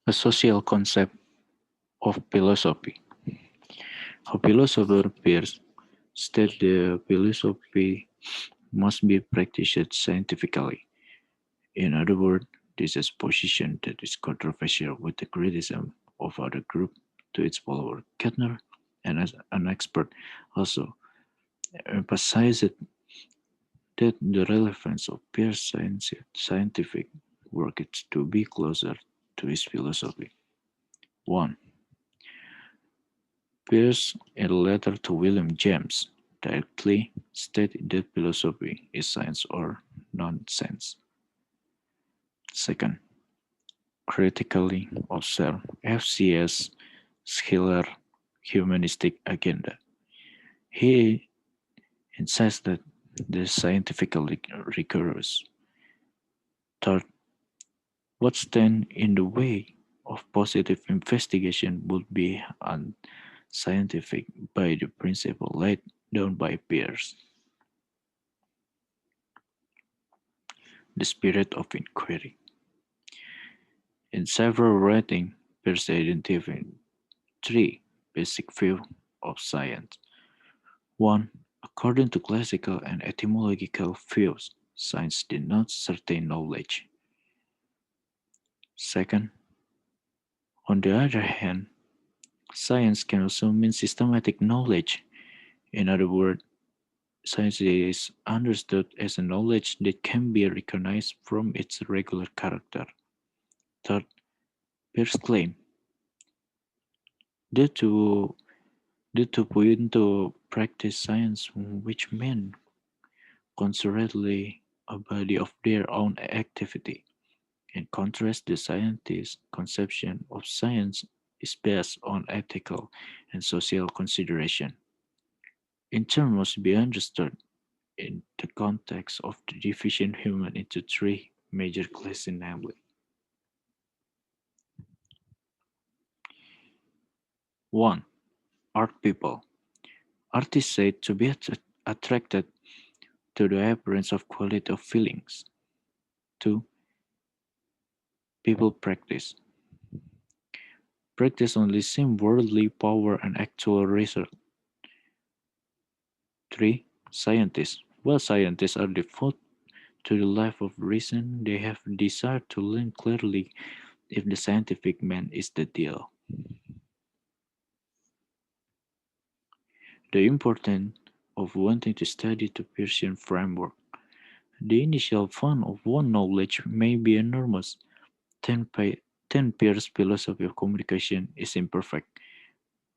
A social concept of philosophy. A philosopher peers state the philosophy must be practiced scientifically. In other words, this is a position that is controversial with the criticism of other group to its follower. Kettner, and as an expert, also emphasized that the relevance of Peirce's scientific work is to be closer to his philosophy. 1. Peirce, in a letter to William James, directly stated that philosophy is science or nonsense. Second, critically observe FCS Schiller humanistic agenda. He insists that the scientifically rigorous third what stands in the way of positive investigation would be unscientific by the principle laid down by Peirce. The spirit of inquiry. In several writings, Peirce identified three basic views of science. 1. According to classical and etymological views, science denotes certain knowledge. Second, on the other hand, science can also mean systematic knowledge. In other words, science is understood as a knowledge that can be recognized from its regular character. Third, Peirce claimed that to point to practice science which meant concertedly a body of their own activity. In contrast, the scientist's conception of science is based on ethical and social consideration. In turn must be understood in the context of the division human into three major classes, namely 1. Art people. Art is said to be attracted to the appearance of quality of feelings. 2. People practice. Practice only seem worldly power and actual result. 3. Scientists. While scientists are devoted to the life of reason, they have desire to learn clearly if the scientific man is the deal. The importance of wanting to study the Persian framework. The initial fun of one knowledge may be enormous. 10, 10 Peirce's philosophy of communication is imperfect,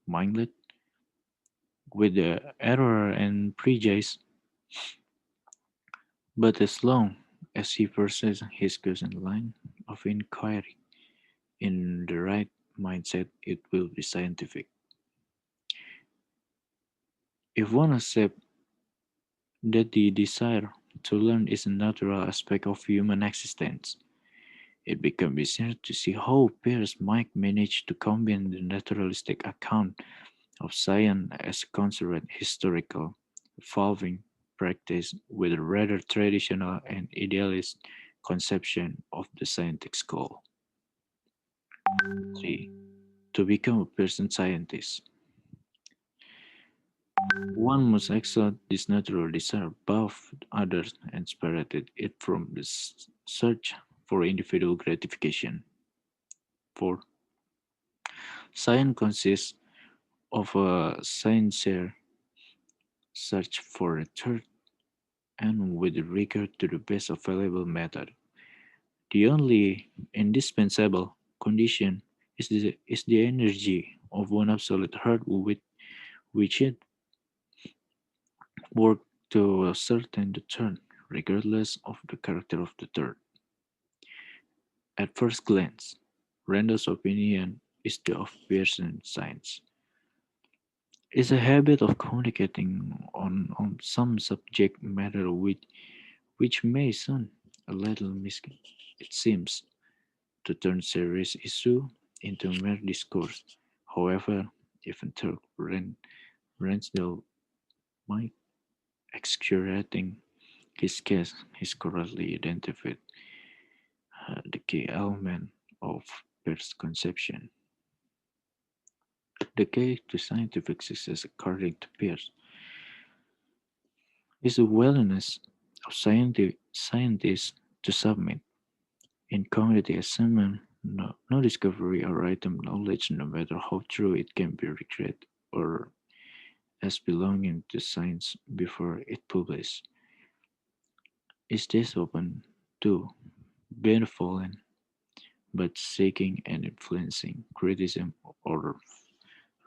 mindless, with the error and prejudice, but as long as he pursues his chosen line of inquiry in the right mindset, it will be scientific. If one accepts that the desire to learn is a natural aspect of human existence, it becomes easier to see how Peirce might manage to combine the naturalistic account of science as a considered historical, evolving practice with a rather traditional and idealist conception of the scientific goal. 3. To become a person scientist, one must exalt this natural desire above others and separate it from the search for individual gratification. 4. Science consists of a sincere search for a truth and with regard to the best available method. The only indispensable condition is the energy of one absolute heart with which it works to ascertain the truth, regardless of the character of the third. At first glance, Randall's opinion is the of Pearson science. Is a habit of communicating on some subject matter which may sound a little misleading. It seems to turn serious issue into mere discourse. However, even though Ransdell might excurating his case, he's correctly identified the key element of Peirce's conception. The key to scientific success, according to Peirce, is the willingness of scientists to submit in community assignment. No discovery or item knowledge, no matter how true it can be regarded or as belonging to science before it published, is this open to benevolent but seeking and influencing criticism or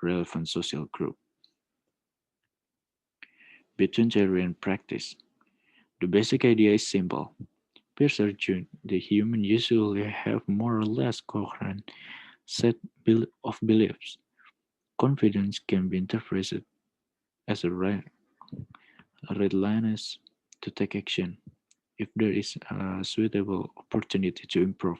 relevant social group. Between theory and practice, the basic idea is simple. Peirce argued that humans usually have more or less coherent set of beliefs. Confidence can be interpreted as a readiness to take action if there is a suitable opportunity to improve.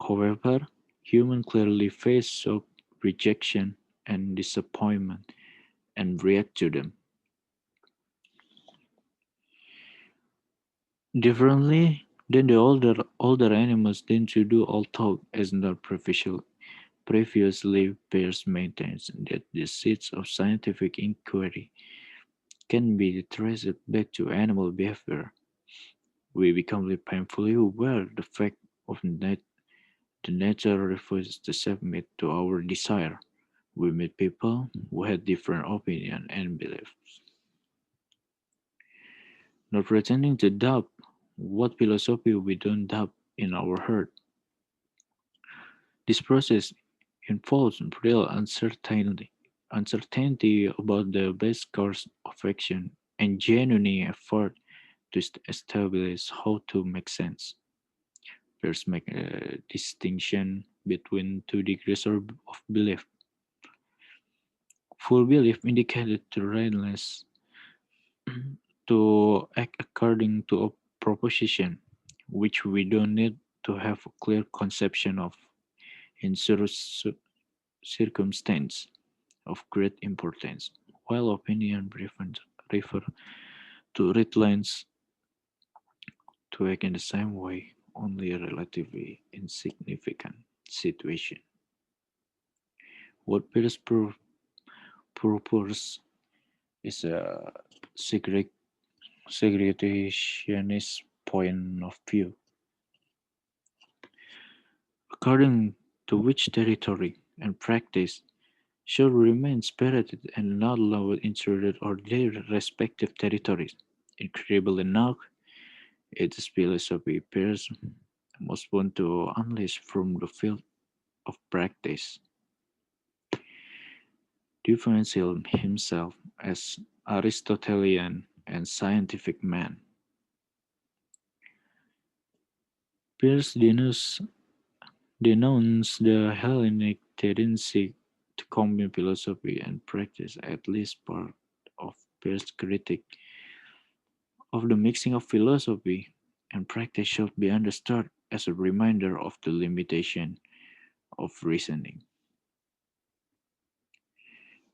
However, humans clearly face shock, rejection, and disappointment and react to them differently than the older animals tend to do, although as not previously Peirce maintains that the seeds of scientific inquiry can be traced back to animal behavior. We become painfully aware the fact of the nature refuses to submit to our desire. We meet people who had different opinions and beliefs, not pretending to doubt what philosophy we don't doubt in our heart. This process involves real uncertainty about the best course of action, and genuine effort to establish how to make sense. First, make a distinction between two degrees of belief. Full belief indicated the readiness to act according to a proposition, which we don't need to have a clear conception of in circumstance of great importance, while opinion refer to readiness to act in the same way only a relatively insignificant situation. What Peirce proposes is a segre- segregationist point of view, according to which territory and practice should remain separated and not allowed intruded on their respective territories. Incredible enough, its philosophy appears most want to unleash from the field of practice, defines himself as Aristotelian and scientific man. Peirce denounced the Hellenic tendency to combine philosophy and practice, at least part of Peirce's critique of the mixing of philosophy and practice should be understood as a reminder of the limitation of reasoning.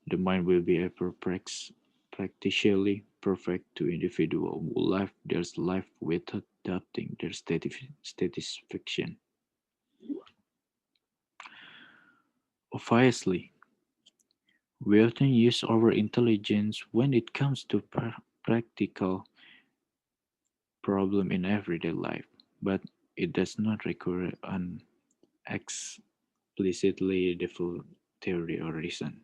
The mind will be ever practically perfect to individual who live their life without doubting their satisfaction. Obviously, we often use our intelligence when it comes to practical problem in everyday life, but it does not require an explicitly developed theory or reason.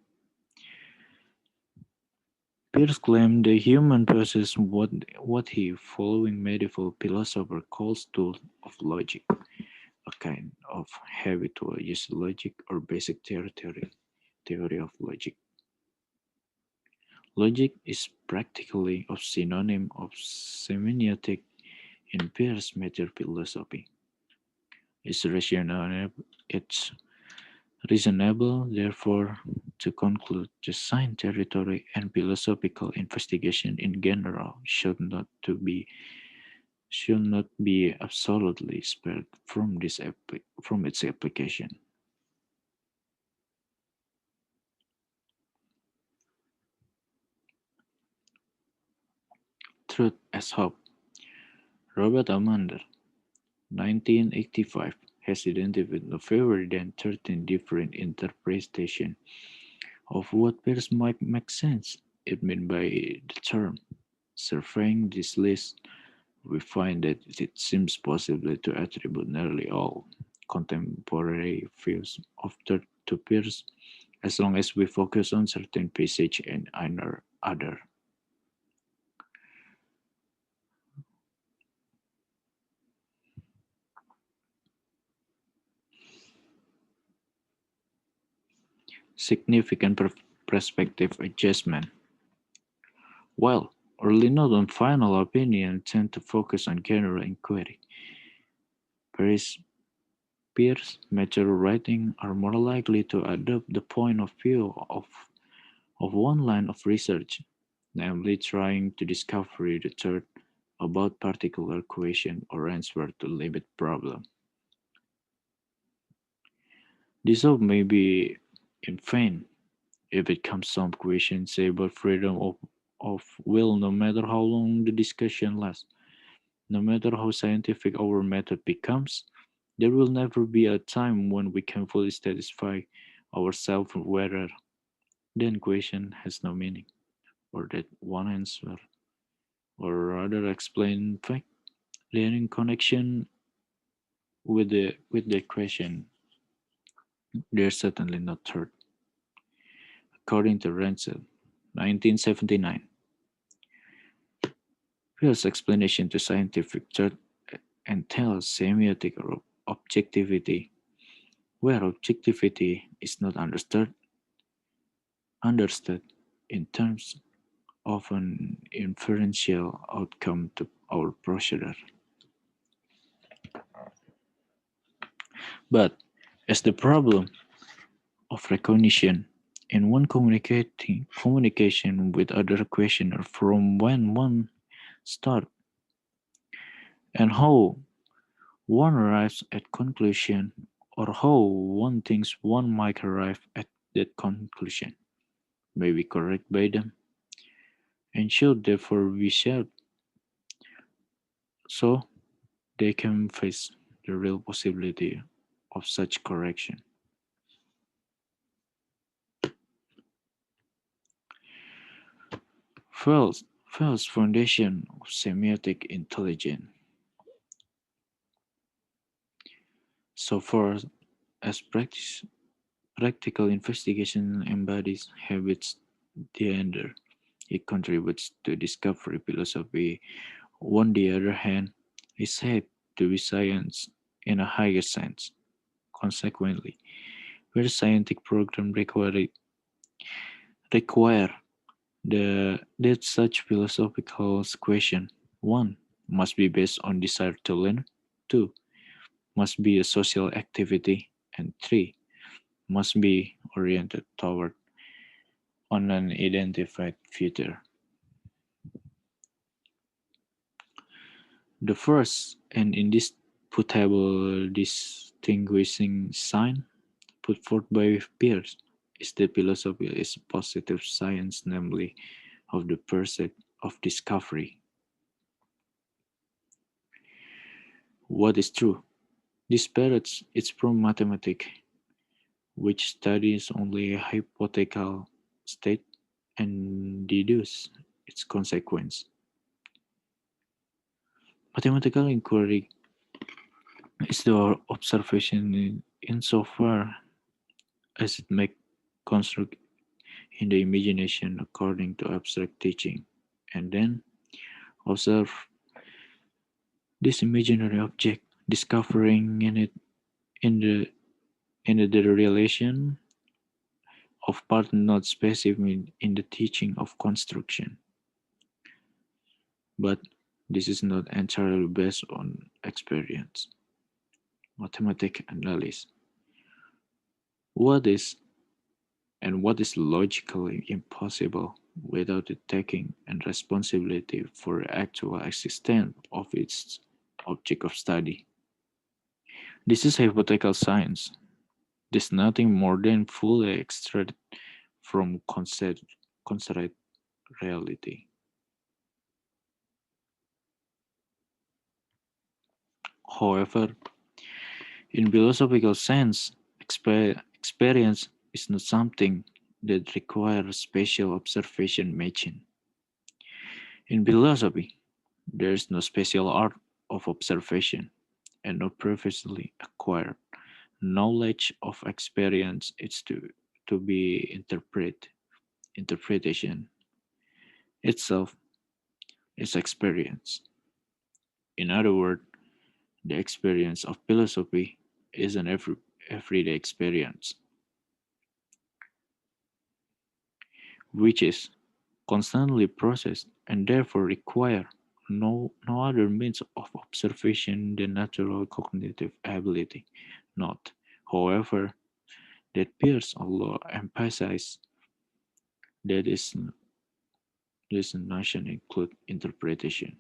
Peirce claimed the human possesses what he, following medieval philosopher, calls tools of logic, a kind of habitual use logic or basic theory of logic. Logic is practically a synonym of semiotic in Peirce's method philosophy. It's reasonable, therefore, to conclude the science territory and philosophical investigation in general should not be absolutely spared from from its application. Truth as Hope, Robert Almander, 1985. has identified no fewer than 13 different interpretations of what pairs might make sense. It meant by the term. Surveying this list, we find that it seems possible to attribute nearly all contemporary views of third to peers as long as we focus on certain passage and other. Significant perspective adjustment. While early note on final opinion tend to focus on general inquiry, peers, peers mature writing are more likely to adopt the point of view of one line of research, namely trying to discover the truth about particular question or answer to limit problem. This hope may be in vain if it comes some questions say about freedom of will no matter how long the discussion lasts. No matter how scientific our method becomes, there will never be a time when we can fully satisfy ourselves whether then question has no meaning, or that one answer, or rather explain fact, then in connection with the question, there's certainly not third. According to Ransel, 1979, Peirce's explanation to scientific third entails semiotic or objectivity, where objectivity is not understood in terms of an inferential outcome to our procedure, but as the problem of recognition in one communication with other questioner from when one start and how one arrives at conclusion or how one thinks one might arrive at that conclusion may be correct by them and should therefore be shared so they can face the real possibility of such correction. First foundation of semiotic intelligence. So far as practical investigation embodies habits the it contributes to discovery philosophy. On the other hand, is said to be science in a higher sense. Consequently, where scientific programs require that such philosophical question one must be based on desire to learn, two must be a social activity, and three must be oriented toward an unidentified future. The first and indisputable distinguishing sign put forth by Peirce is that philosophy is positive science, namely of the pursuit of discovery. What is true? Disparates is from mathematics, which studies only a hypothetical state and deduce its consequence. Mathematical inquiry is the observation insofar as it may construct in the imagination according to abstract teaching, and then observe this imaginary object, discovering in the the relation of part not specific in the teaching of construction. But this is not entirely based on experience. Mathematical analysis. What is what is logically impossible without the taking and responsibility for the actual existence of its object of study. This is hypothetical science. There's nothing more than fully extracted from considered reality. However, In philosophical sense, experience is not something that requires special observation matching. In philosophy, there is no special art of observation and no previously acquired knowledge of experience is to be interpretation itself is experience. In other words, the experience of philosophy is an everyday experience, which is constantly processed and therefore require no other means of observation than natural cognitive ability. Not, however, that Pierce although emphasized that this notion include interpretation.